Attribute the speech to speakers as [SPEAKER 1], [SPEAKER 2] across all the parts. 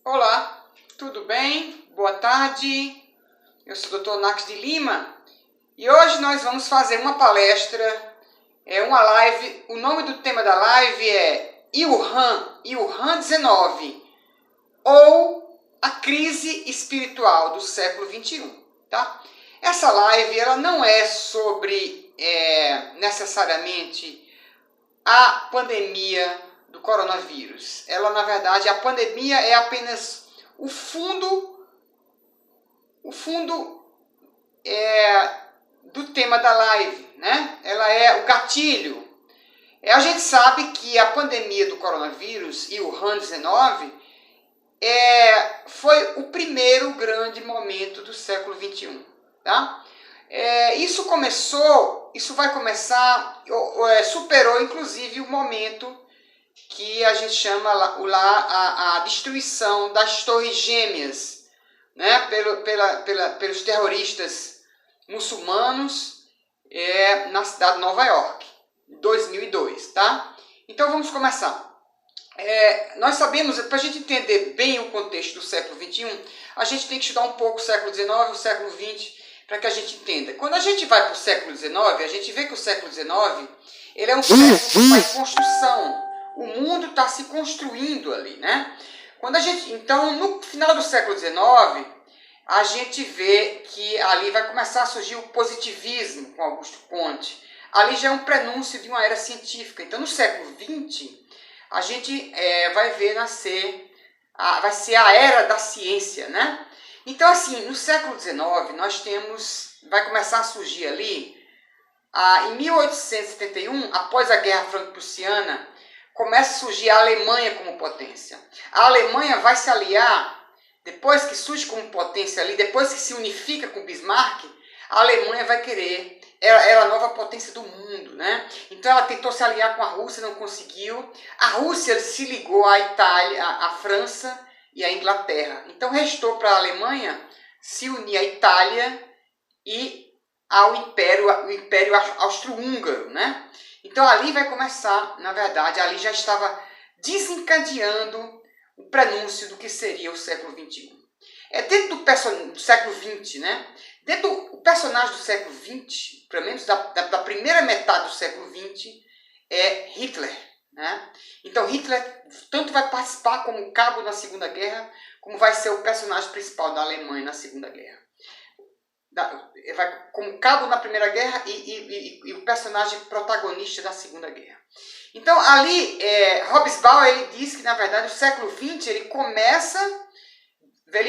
[SPEAKER 1] Olá, tudo bem? Boa tarde. Eu sou o Dr. Nax de Lima e hoje nós vamos fazer uma palestra, uma live. O nome do tema da live é Wuhan 19 ou a crise espiritual do século XXI, tá? Essa live ela não é sobre necessariamente a pandemia do coronavírus. Ela, na verdade, a pandemia é apenas o fundo do tema da live, né? Ela é o gatilho. A gente sabe que a pandemia do coronavírus e o Wuhan 19 foi o primeiro grande momento do século XXI, tá? Isso vai começar, superou inclusive o momento que a gente chama a destruição das Torres Gêmeas, né, pelos terroristas muçulmanos na cidade de Nova York, em 2002, tá? Então vamos começar. Nós sabemos, para a gente entender bem o contexto do século XXI, a gente tem que estudar um pouco o século XIX e o século XX para que a gente entenda. Quando a gente vai para o século XIX, a gente vê que o século XIX ele é um século que está em construção. O mundo está se construindo ali, né? Então, no final do século XIX, a gente vê que ali vai começar a surgir o positivismo com Augusto Comte. Ali já é um prenúncio de uma era científica. Então, no século XX, a gente vai ver nascer, vai ser a era da ciência, né? Então, assim, no século XIX, vai começar a surgir ali, em 1871, após a Guerra Franco-Prussiana, começa a surgir a Alemanha como potência. A Alemanha vai se aliar, depois que surge como potência ali, depois que se unifica com Bismarck, a Alemanha vai querer, era a nova potência do mundo, né? Então ela tentou se aliar com a Rússia, não conseguiu. A Rússia se ligou à Itália, à França e à Inglaterra. Então restou para a Alemanha se unir à Itália e ao o Império Austro-Húngaro, né? Então ali vai começar, na verdade, ali já estava desencadeando o prenúncio do que seria o século XXI. Dentro do século XX, né? Dentro do personagem do século XX, pelo menos da primeira metade do século XX, é Hitler, né? Então Hitler tanto vai participar como cabo na Segunda Guerra, como vai ser o personagem principal da Alemanha na Segunda Guerra. Vai como cabo na Primeira Guerra e o personagem protagonista da Segunda Guerra. Então ali, Hobsbawm ele diz que na verdade o século XX ele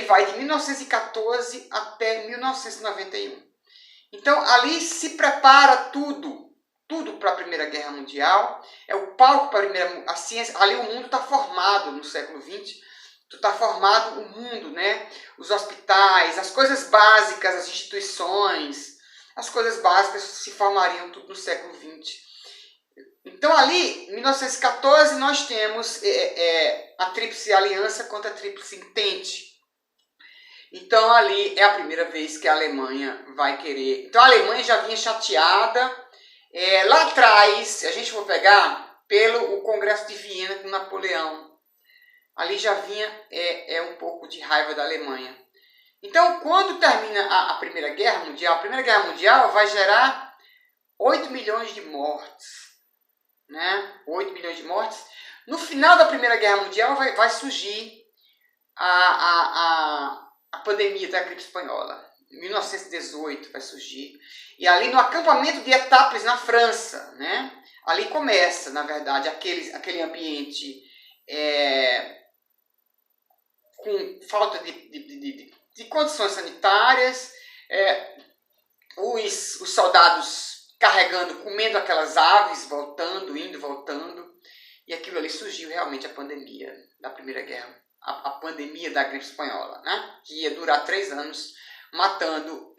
[SPEAKER 1] vai de 1914 até 1991. Então ali se prepara tudo para a Primeira Guerra Mundial, é o palco para a ciência, ali o mundo está formado no século XX, está formado o mundo, né? Os hospitais, as coisas básicas, as instituições, as coisas básicas se formariam tudo no século XX. Então ali, em 1914, nós temos a Tríplice Aliança contra a Tríplice Entente. Então ali é a primeira vez que a Alemanha vai querer. Então a Alemanha já vinha chateada. Lá atrás, se a gente for pegar pelo Congresso de Viena com Napoleão, ali já vinha um pouco de raiva da Alemanha. Então, quando termina a Primeira Guerra Mundial vai gerar 8 milhões de mortes. Né? 8 milhões de mortes. No final da Primeira Guerra Mundial vai surgir a pandemia da gripe espanhola. Em 1918 vai surgir. E ali no acampamento de Étaples, na França, né? Ali começa, na verdade, aquele ambiente com falta de condições sanitárias, os soldados carregando, comendo aquelas aves, indo, voltando, e aquilo ali surgiu realmente a pandemia da Primeira Guerra, a pandemia da gripe espanhola, né? Que ia durar 3 anos, matando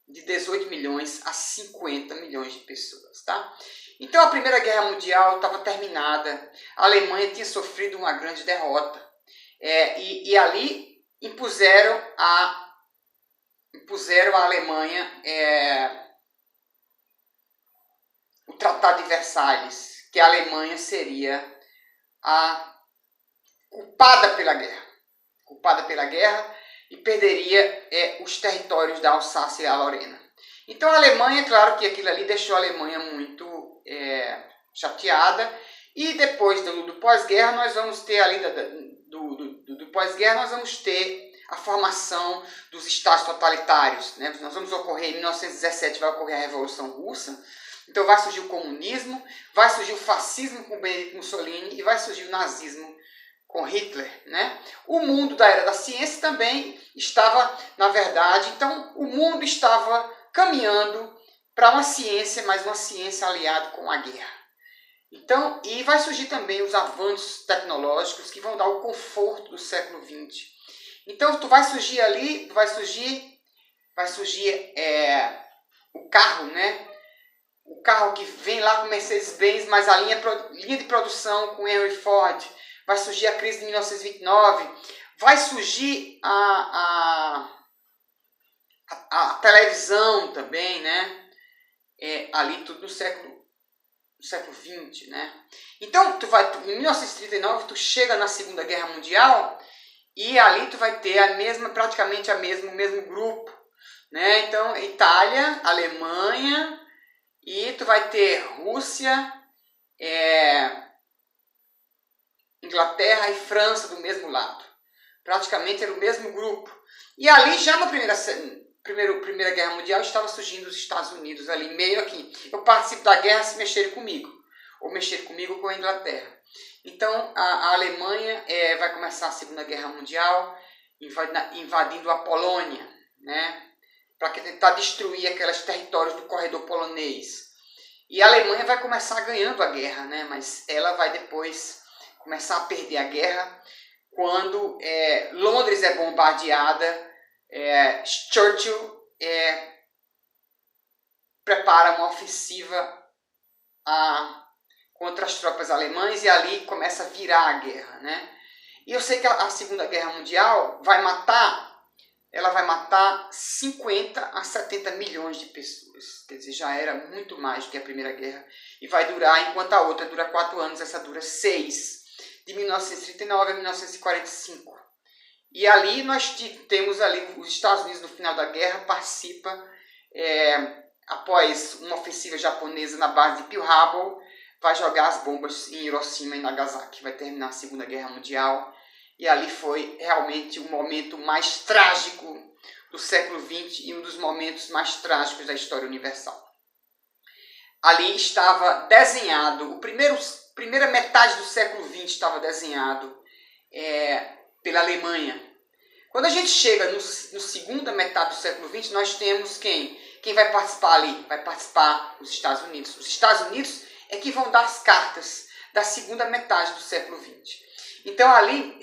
[SPEAKER 1] de 18 milhões a 50 milhões de pessoas, tá? Então a Primeira Guerra Mundial estava terminada, a Alemanha tinha sofrido uma grande derrota, e ali impuseram à Alemanha o Tratado de Versalhes, que a Alemanha seria a culpada pela guerra. ocupada pela guerra e perderia os territórios da Alsácia e a Lorena. Então a Alemanha, claro que aquilo ali deixou a Alemanha muito chateada, e depois do pós-guerra nós vamos ter ali, do pós-guerra nós vamos ter a formação dos estados totalitários, né? Nós vamos ocorrer, em 1917 vai ocorrer a Revolução Russa, então vai surgir o comunismo, vai surgir o fascismo com Benito Mussolini e vai surgir o nazismo com Hitler, né? O mundo da era da ciência também estava, na verdade, então o mundo estava caminhando para uma ciência, mas uma ciência aliada com a guerra. Então, e vai surgir também os avanços tecnológicos que vão dar o conforto do século XX. Então, vai surgir o carro, né? O carro que vem lá com Mercedes-Benz, mas a linha de produção com Henry Ford. Vai surgir a crise de 1929. Vai surgir a televisão também, né? Ali tudo no século XX, né? Então, em 1939, tu chega na Segunda Guerra Mundial e ali tu vai ter praticamente o mesmo grupo, né? Então, Itália, Alemanha, e tu vai ter Rússia, Inglaterra e França do mesmo lado. Praticamente era o mesmo grupo. E ali, já na Primeira Guerra Mundial, estava surgindo os Estados Unidos ali, meio aqui. Eu participo da guerra se mexerem comigo, ou mexer comigo com a Inglaterra. Então, a Alemanha vai começar a Segunda Guerra Mundial, invadindo a Polônia, né? Para tentar destruir aqueles territórios do corredor polonês. E a Alemanha vai começar ganhando a guerra, né? Mas ela vai depois começar a perder a guerra quando Londres é bombardeada. Churchill prepara uma ofensiva contra as tropas alemãs e ali começa a virar a guerra, né? E eu sei que a Segunda Guerra Mundial vai matar 50 a 70 milhões de pessoas. Quer dizer, já era muito mais do que a Primeira Guerra. E vai durar, enquanto a outra dura 4 anos, essa dura 6. De 1939 a 1945. E ali nós temos ali os Estados Unidos no final da guerra, participa, após uma ofensiva japonesa na base de Pearl Harbor, vai jogar as bombas em Hiroshima e Nagasaki. Vai terminar a Segunda Guerra Mundial. E ali foi realmente o momento mais trágico do século XX e um dos momentos mais trágicos da história universal. Ali estava desenhado, primeira metade do século XX estava desenhado pela Alemanha. Quando a gente chega no segunda metade do século XX, nós temos quem? Quem vai participar ali? Vai participar os Estados Unidos. Os Estados Unidos é que vão dar as cartas da segunda metade do século XX. Então ali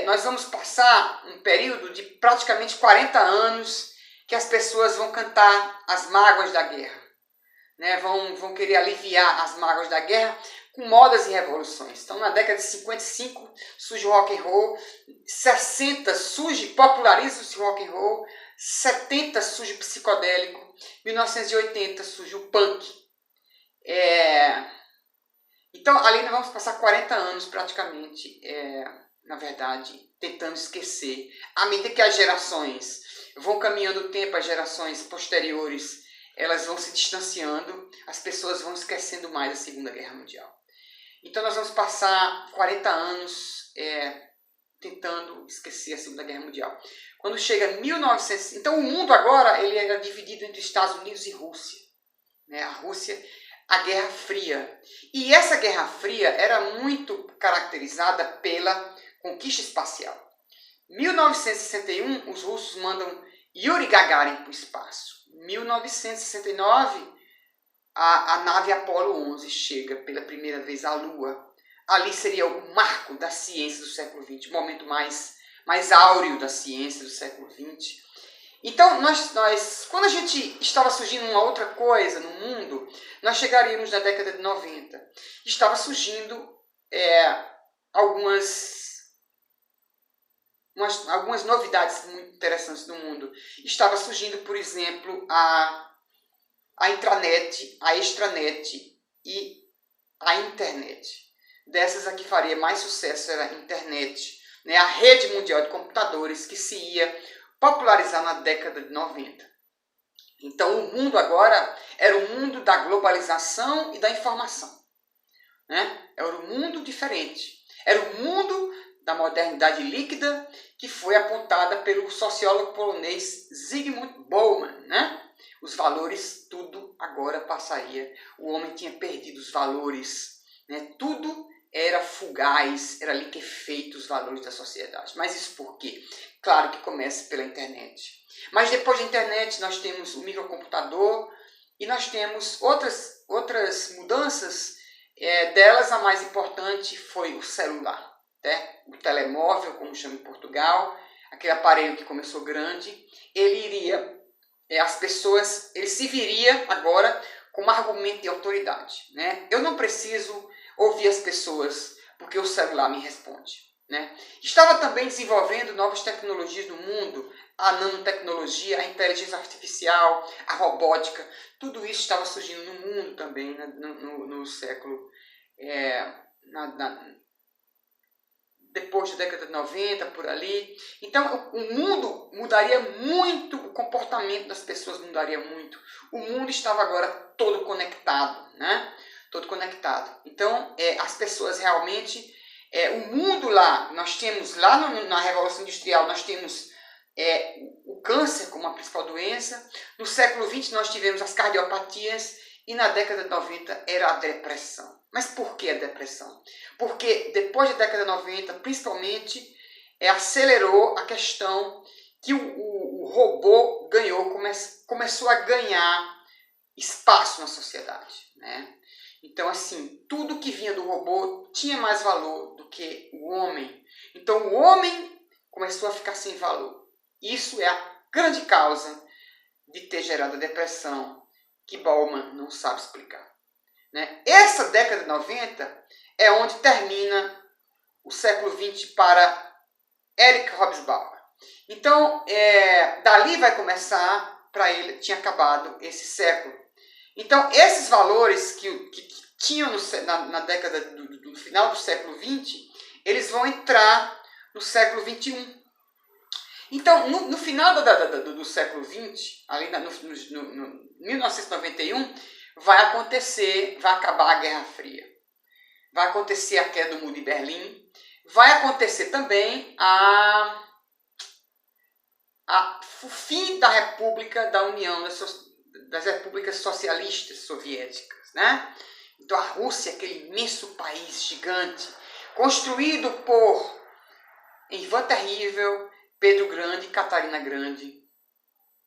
[SPEAKER 1] nós vamos passar um período de praticamente 40 anos que as pessoas vão cantar as mágoas da guerra, né? Vão querer aliviar as mágoas da guerra com modas e revoluções. Então na década de 55 surge o rock and roll, 60 populariza-se o rock and roll, 70 surge o psicodélico, 1980 surge o punk. Então, ali nós vamos passar 40 anos praticamente, na verdade, tentando esquecer. À medida que as gerações vão caminhando o tempo, as gerações posteriores, elas vão se distanciando, as pessoas vão esquecendo mais a Segunda Guerra Mundial. Então, nós vamos passar 40 anos tentando esquecer a Segunda Guerra Mundial. Quando chega 1900... Então, o mundo agora ele era dividido entre Estados Unidos e Rússia, né? A Rússia... A Guerra Fria. E essa Guerra Fria era muito caracterizada pela conquista espacial. Em 1961, os russos mandam Yuri Gagarin para o espaço. Em 1969, a nave Apollo 11 chega pela primeira vez à Lua. Ali seria o marco da ciência do século XX, o momento mais áureo da ciência do século XX. Então, quando a gente estava surgindo uma outra coisa no mundo, nós chegaríamos na década de 90. Estava surgindo algumas novidades muito interessantes no mundo. Estava surgindo, por exemplo, a intranet, a extranet e a internet. Dessas, a que faria mais sucesso era a internet. né, a rede mundial de computadores que se ia popularizar na década de 90. Então o mundo agora era o mundo da globalização e da informação, né? Era um mundo diferente. Era o mundo da modernidade líquida que foi apontada pelo sociólogo polonês Zygmunt Bauman, né? Os valores, tudo agora passaria. O homem tinha perdido os valores, né? Tudo era fugaz, era liquefeito os valores da sociedade. Mas isso por quê? Claro que começa pela internet. Mas depois da internet nós temos o microcomputador e nós temos outras mudanças. Delas a mais importante foi o celular, né? O telemóvel, como chama em Portugal, aquele aparelho que começou grande. Ele se viria agora como argumento de autoridade, né? Eu não preciso ouvir as pessoas porque o celular me responde, né? Estava também desenvolvendo novas tecnologias no mundo, a nanotecnologia, a inteligência artificial, a robótica, tudo isso estava surgindo no mundo também, né? no século, depois da década de 90, por ali. Então o mundo mudaria muito, o comportamento das pessoas mudaria muito. O mundo estava agora todo conectado, né? Todo conectado. Então as pessoas realmente, o mundo lá, nós temos lá na Revolução Industrial, nós temos o câncer como a principal doença. No século XX nós tivemos as cardiopatias e na década de 90 era a depressão. Mas por que a depressão? Porque depois da década de 90, principalmente, acelerou a questão que o robô começou a ganhar espaço na sociedade, né? Então, assim, tudo que vinha do robô tinha mais valor do que o homem. Então, o homem começou a ficar sem valor. Isso é a grande causa de ter gerado a depressão, que Bauman não sabe explicar, né? Essa década de 90 é onde termina o século XX para Eric Hobsbawm. Então, dali vai começar, para ele, tinha acabado esse século. Então, esses valores que tinham na década do final do século XX, eles vão entrar no século XXI. Então, no final do século XX, ali no 1991, vai acabar a Guerra Fria. Vai acontecer a queda do Muro de Berlim. Vai acontecer também o fim da República da União das Repúblicas Socialistas Soviéticas, né? Então a Rússia, aquele imenso país gigante, construído por Ivan Terrível, Pedro Grande e Catarina Grande,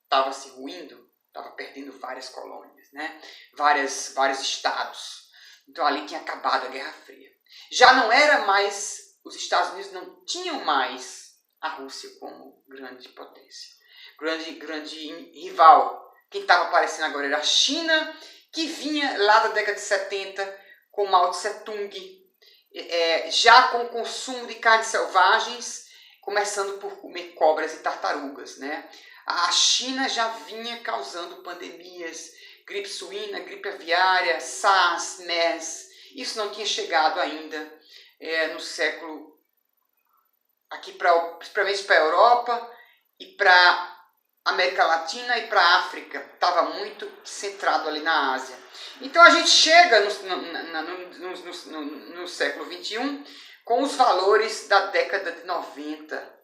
[SPEAKER 1] estava se ruindo, estava perdendo várias colônias, né? Vários estados. Então ali tinha acabado a Guerra Fria. Já não era mais, os Estados Unidos não tinham mais a Rússia como grande potência, grande rival. Quem estava aparecendo agora era a China, que vinha lá da década de 70 com Mao Tse Tung, já com o consumo de carnes selvagens, começando por comer cobras e tartarugas, né? A China já vinha causando pandemias, gripe suína, gripe aviária, SARS, MERS. Isso não tinha chegado ainda no século, aqui principalmente para a Europa e para América Latina e para a África. Estava muito centrado ali na Ásia. Então a gente chega no século XXI com os valores da década de 90.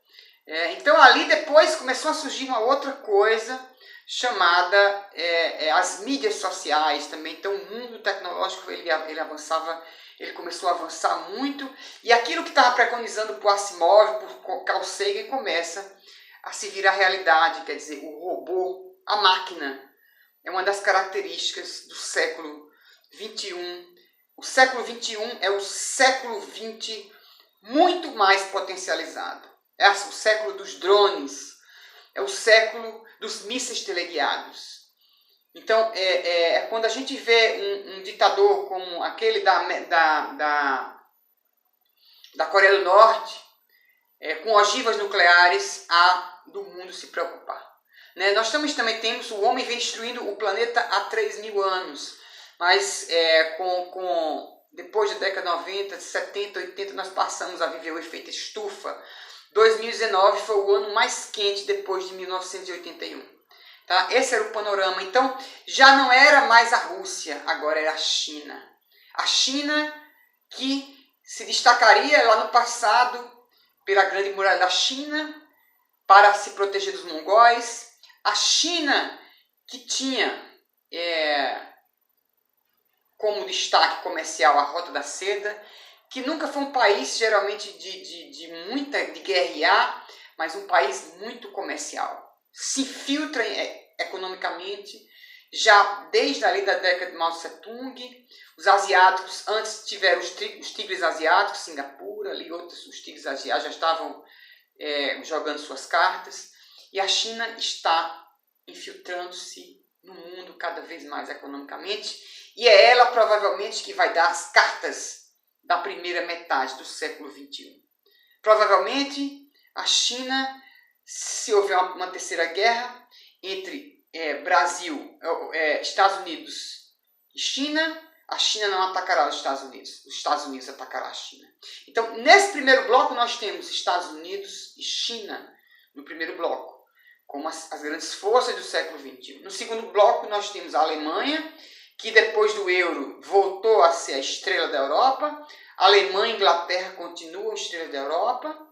[SPEAKER 1] Então ali depois começou a surgir uma outra coisa chamada as mídias sociais também. Então o mundo tecnológico ele começou a avançar muito, e aquilo que estava preconizando por Asimov, por Carl Sagan, começa a se virar realidade. Quer dizer, o robô, a máquina, é uma das características do século XXI. O século XXI é o século XX muito mais potencializado. É o século dos drones, é o século dos mísseis teleguiados. Então, quando a gente vê um ditador como aquele da Coreia do Norte, com ogivas nucleares, há do mundo se preocupar, né? Nós também temos, o homem vem destruindo o planeta há 3.000 anos, mas depois da década de 90, 70, 80, nós passamos a viver o efeito estufa. 2019 foi o ano mais quente depois de 1981. Tá? Esse era o panorama. Então, já não era mais a Rússia, agora era a China. A China que se destacaria lá no passado pela Grande Muralha da China, para se proteger dos mongóis. A China que tinha como destaque comercial a Rota da Seda, que nunca foi um país geralmente de guerrear, mas um país muito comercial. Se infiltra economicamente, já desde ali da década de Mao Tse-tung. Os asiáticos, antes tiveram os tigres asiáticos, Singapura, ali outros, os tigres asiáticos já estavam jogando suas cartas, e a China está infiltrando-se no mundo cada vez mais economicamente, e é ela provavelmente que vai dar as cartas da primeira metade do século XXI. Provavelmente a China, se houver uma terceira guerra entre Brasil, Estados Unidos e China, a China não atacará os Estados Unidos atacará a China. Então, nesse primeiro bloco, nós temos Estados Unidos e China no primeiro bloco, como as grandes forças do século XXI. No segundo bloco, nós temos a Alemanha, que depois do euro voltou a ser a estrela da Europa. A Alemanha e a Inglaterra continuam estrela da Europa.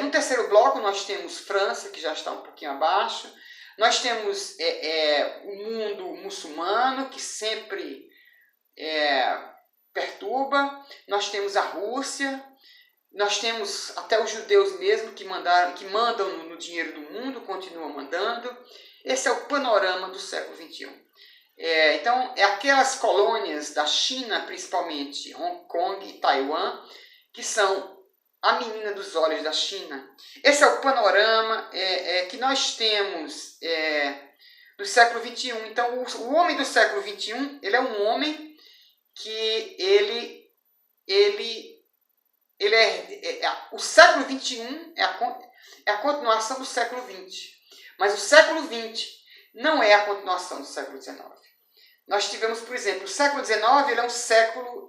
[SPEAKER 1] No terceiro bloco, nós temos França, que já está um pouquinho abaixo. Nós temos o mundo muçulmano, que sempre perturba. Nós temos a Rússia. Nós temos até os judeus mesmo, que mandam no dinheiro do mundo, continuam mandando. Esse é o panorama do século XXI. Então, aquelas colônias da China, principalmente Hong Kong e Taiwan, que são a menina dos olhos da China. Esse é o panorama que nós temos do século XXI. Então, o homem do século XXI, ele é um homem que o século XXI é a continuação do século XX. Mas o século XX não é a continuação do século XIX. Nós tivemos, por exemplo, o século XIX ele é um século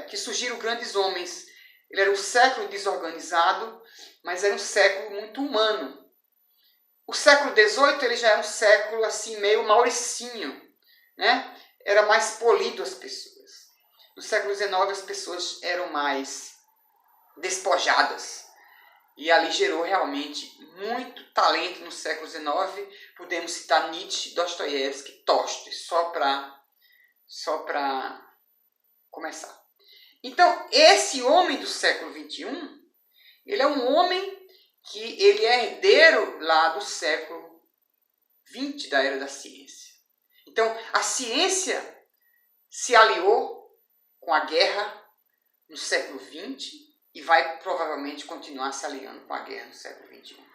[SPEAKER 1] que surgiram grandes homens. Ele era um século desorganizado, mas era um século muito humano. O século XVIII ele já é um século assim, meio mauricinho, né? Era mais polido as pessoas. No século XIX as pessoas eram mais despojadas. E ali gerou realmente muito talento no século XIX. Podemos citar Nietzsche, Dostoiévski, Tolstói, só para começar. Então, esse homem do século XXI, ele é um homem que ele é herdeiro lá do século XX, da era da ciência. Então, a ciência se aliou com a guerra no século XX e vai provavelmente continuar se aliando com a guerra no século XXI.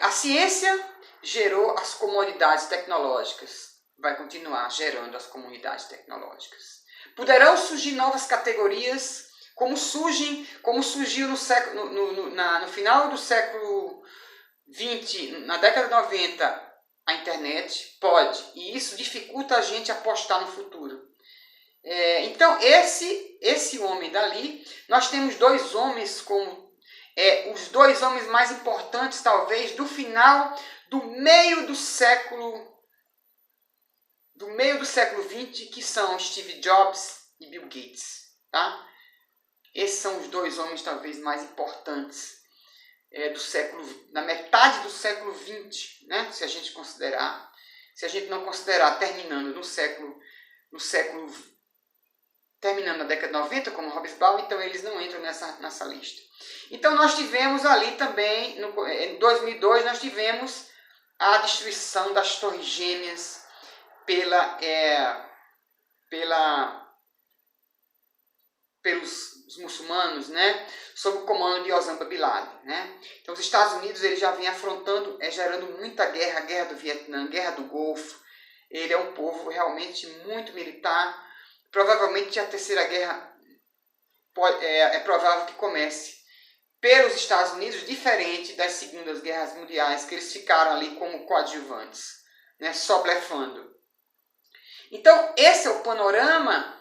[SPEAKER 1] A ciência gerou as comodidades tecnológicas, vai continuar gerando as comunidades tecnológicas. Poderão surgir novas categorias, como surgiu no final do século XX, na década de 90, a internet? Pode, e isso dificulta a gente apostar no futuro. Então, esse homem dali, nós temos dois homens como os dois homens mais importantes, talvez, do meio do século XX, que são Steve Jobs e Bill Gates. Tá? Esses são os dois homens, talvez, mais importantes na metade do século XX, né? Se a gente não considerar terminando terminando na década de 90, como Hobsbawm, então eles não entram nessa lista. Então nós tivemos ali também, em 2002, nós tivemos a destruição das Torres Gêmeas pelos muçulmanos, né? Sob o comando de Osama Bin Laden, né? Então os Estados Unidos ele já vem afrontando, gerando muita guerra, a guerra do Vietnã, guerra do Golfo. Ele é um povo realmente muito militar. Provavelmente a terceira guerra é provável que comece pelos Estados Unidos, diferente das segundas guerras mundiais, que eles ficaram ali como coadjuvantes, né, só blefando. Então, esse é o panorama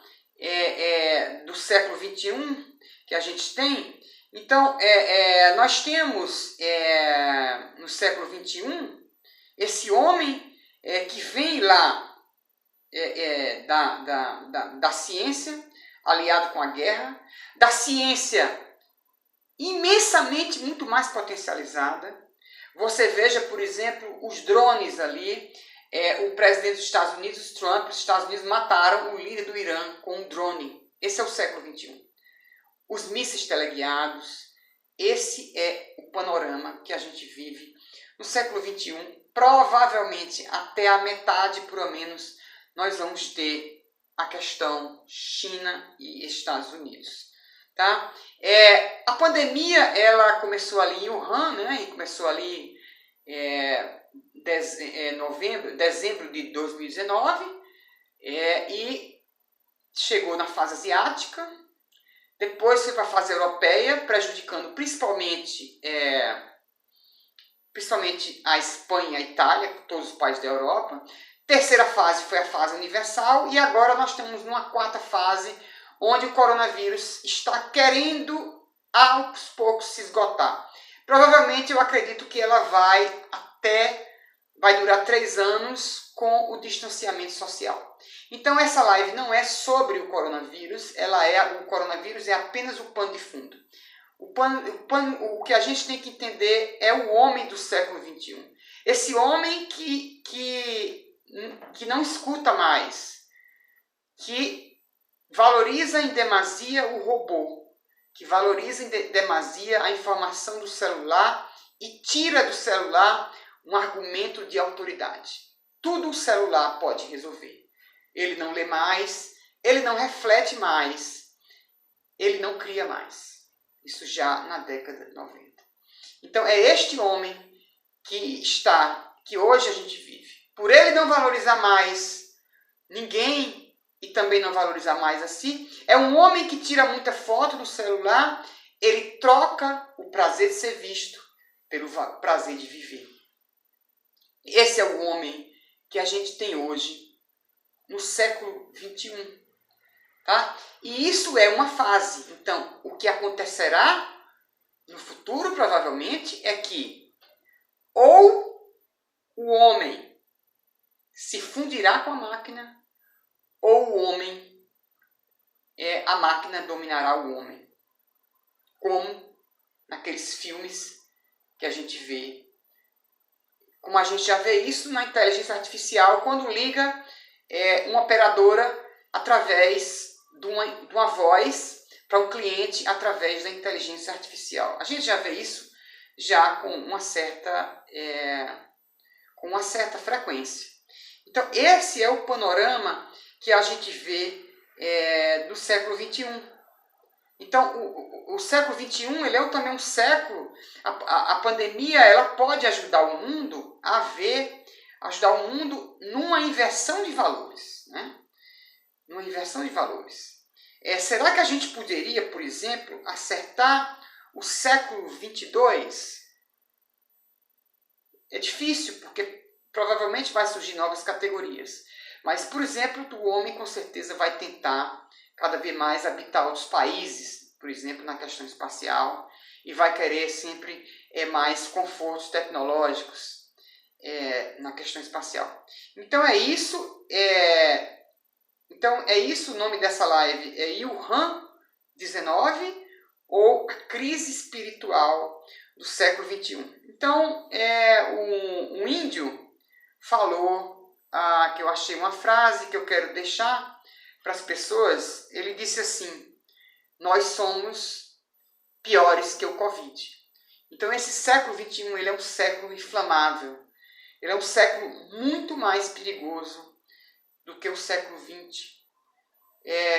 [SPEAKER 1] do século XXI que a gente tem. Então, nós temos no século XXI esse homem que vem lá da ciência, aliado com a guerra, da ciência imensamente muito mais potencializada. Você veja, por exemplo, os drones ali. O presidente dos Estados Unidos, Trump, os Estados Unidos mataram o líder do Irã com um drone. Esse é o século XXI. Os mísseis teleguiados. Esse é o panorama que a gente vive no século XXI. Provavelmente até a metade, pelo menos, nós vamos ter a questão China e Estados Unidos. Tá? A pandemia ela começou ali em Wuhan, né? E começou ali dezembro de 2019 e chegou na fase asiática, depois foi para a fase europeia, prejudicando principalmente a Espanha e a Itália, todos os países da Europa. Terceira fase foi a fase universal e agora nós estamos numa quarta fase, onde o coronavírus está querendo aos poucos se esgotar. Provavelmente eu acredito que ela vai durar 3 anos com o distanciamento social. Então essa live não é sobre o coronavírus, o coronavírus é apenas o pano de fundo. O que a gente tem que entender é o homem do século XXI. Esse homem que não escuta mais, que valoriza em demasia o robô, que valoriza em demasia a informação do celular e tira do celular um argumento de autoridade. Tudo o celular pode resolver. Ele não lê mais, ele não reflete mais, ele não cria mais. Isso já na década de 90. Então é este homem que hoje a gente vive. Por ele não valorizar mais ninguém e também não valorizar mais a si, é um homem que tira muita foto do celular, ele troca o prazer de ser visto pelo prazer de viver. Esse é o homem que a gente tem hoje no século XXI. Tá? E isso é uma fase. Então, o que acontecerá no futuro, provavelmente, é que ou o homem se fundirá com a máquina, ou o homem, a máquina dominará o homem. Como naqueles filmes que a gente vê. Como a gente já vê isso na inteligência artificial, quando liga uma operadora através de uma voz para um cliente através da inteligência artificial. A gente já vê isso já com uma certa frequência. Então, esse é o panorama que a gente vê do século XXI. Então, o século XXI ele é também um século. A pandemia ela pode ajudar o mundo ajudar o mundo numa inversão de valores, né? Numa inversão de valores. Será que a gente poderia, por exemplo, acertar o século 22? É difícil, porque provavelmente vai surgir novas categorias. Mas, por exemplo, o homem com certeza vai tentar cada vez mais habitar outros países, por exemplo, na questão espacial, e vai querer sempre mais confortos tecnológicos na questão espacial. Então é isso. O nome dessa live é Wuhan 19 ou a crise espiritual do século XXI. Então, um índio falou, que eu achei uma frase que eu quero deixar para as pessoas. Ele disse assim: nós somos piores que o Covid. Então esse século XXI ele é um século inflamável. Ele é um século muito mais perigoso do que o século XX.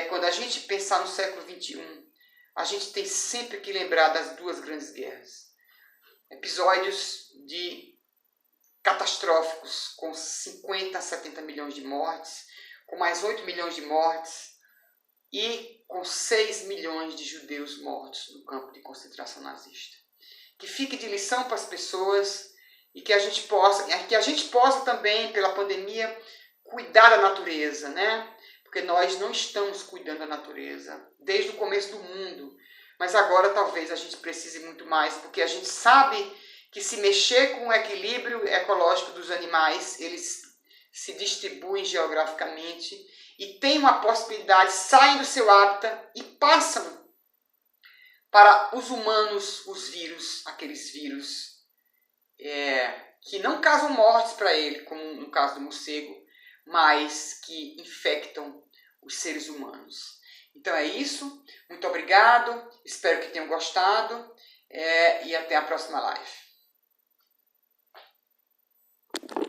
[SPEAKER 1] Quando a gente pensar no século XXI, a gente tem sempre que lembrar das 2 grandes guerras. Episódios catastróficos, com 50 a 70 milhões de mortes, com mais 8 milhões de mortes e com 6 milhões de judeus mortos no campo de concentração nazista. Que fique de lição para as pessoas e que a gente possa também, pela pandemia, cuidar da natureza, né? Porque nós não estamos cuidando da natureza desde o começo do mundo. mas agora talvez a gente precise muito mais, porque a gente sabe que se mexer com o equilíbrio ecológico dos animais, eles se distribuem geograficamente e tem uma possibilidade, saem do seu hábitat e passam para os humanos os vírus, aqueles vírus que não causam mortes para ele, como no caso do morcego, mas que infectam os seres humanos. Então é isso, muito obrigado, espero que tenham gostado e até a próxima live.